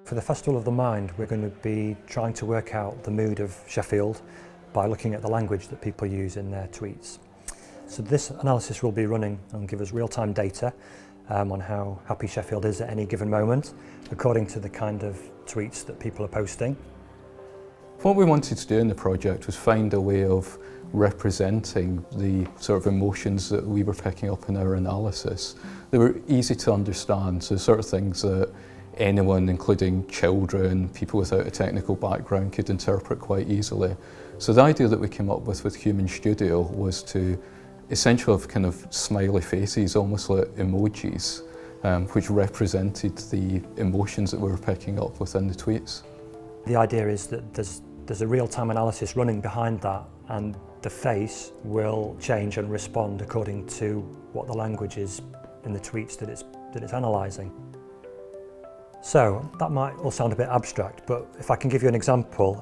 For the Festival of the Mind, we're going to be trying to work out the mood of Sheffield by looking at the language that people use in their tweets. So this analysis will be running and give us real-time data on how happy Sheffield is at any given moment, according to the kind of tweets that people are posting. What we wanted to do in the project was find a way of representing the sort of emotions that we were picking up in our analysis. They were easy to understand, so the sort of things that anyone, including children, people without a technical background, could interpret quite easily. So the idea that we came up with Human Studio was to essentially have kind of smiley faces, almost like emojis, which represented the emotions that we were picking up within the tweets. The idea is that there's a real-time analysis running behind that, and the face will change and respond according to what the language is in the tweets that it's analysing. So that might all sound a bit abstract, but if I can give you an example,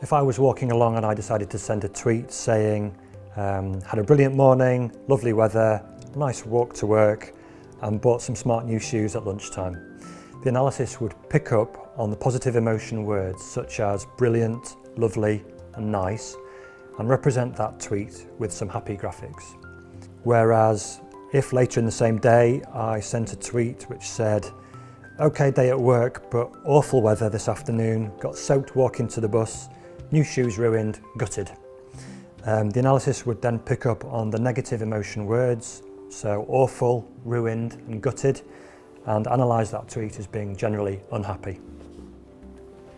if I was walking along and I decided to send a tweet saying, had a brilliant morning, lovely weather, nice walk to work, and bought some smart new shoes at lunchtime, the analysis would pick up on the positive emotion words such as brilliant, lovely, and nice, and represent that tweet with some happy graphics. Whereas if later in the same day I sent a tweet which said, okay day at work, but awful weather this afternoon, got soaked walking to the bus, new shoes ruined, gutted. The analysis would then pick up on the negative emotion words, so awful, ruined and gutted, and analyse that tweet as being generally unhappy.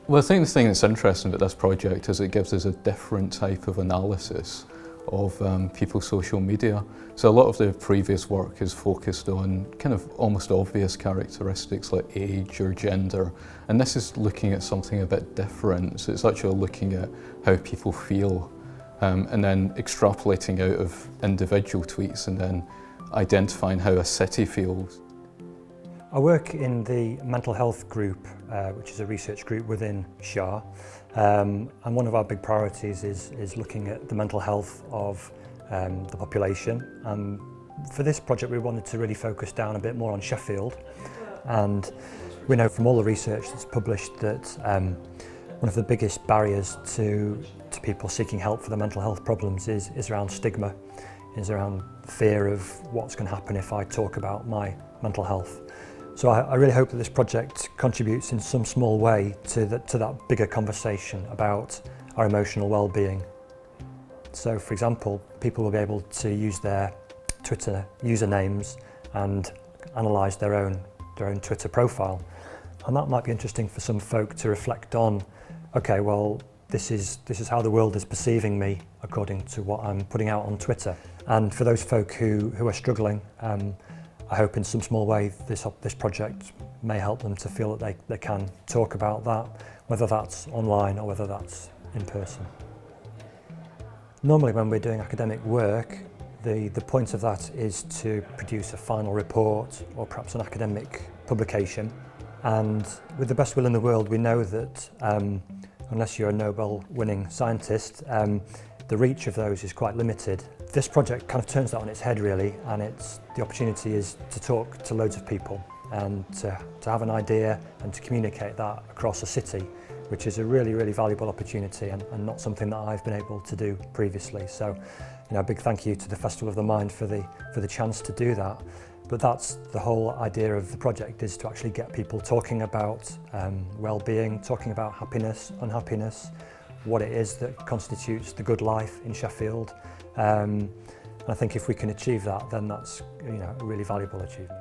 Well, I think the thing that's interesting about this project is it gives us a different type of analysis of people's social media. So a lot of the previous work is focused on kind of almost obvious characteristics like age or gender, and this is looking at something a bit different. So it's actually looking at how people feel and then extrapolating out of individual tweets and then identifying how a city feels. I work in the mental health group, which is a research group within SHAR, and one of our big priorities is looking at the mental health of the population. And for this project we wanted to really focus down a bit more on Sheffield, and we know from all the research that's published that one of the biggest barriers to people seeking help for their mental health problems is around stigma, is around fear of what's going to happen if I talk about my mental health. So I really hope that this project contributes in some small way to that bigger conversation about our emotional well-being. So for example, people will be able to use their Twitter usernames and analyse their own Twitter profile. And that might be interesting for some folk to reflect on, okay, well, this is how the world is perceiving me according to what I'm putting out on Twitter. And for those folk who are struggling, I hope in some small way this project may help them to feel that they can talk about that, whether that's online or whether that's in person. Normally when we're doing academic work, the point of that is to produce a final report or perhaps an academic publication. And with the best will in the world, we know that unless you're a Nobel-winning scientist, the reach of those is quite limited. This project kind of turns that on its head really, and the opportunity is to talk to loads of people and to have an idea and to communicate that across a city, which is a really, really valuable opportunity and not something that I've been able to do previously. So, a big thank you to the Festival of the Mind for the chance to do that. But that's the whole idea of the project, is to actually get people talking about well-being, talking about happiness, unhappiness, what it is that constitutes the good life in Sheffield. And I think if we can achieve that, then that's a really valuable achievement.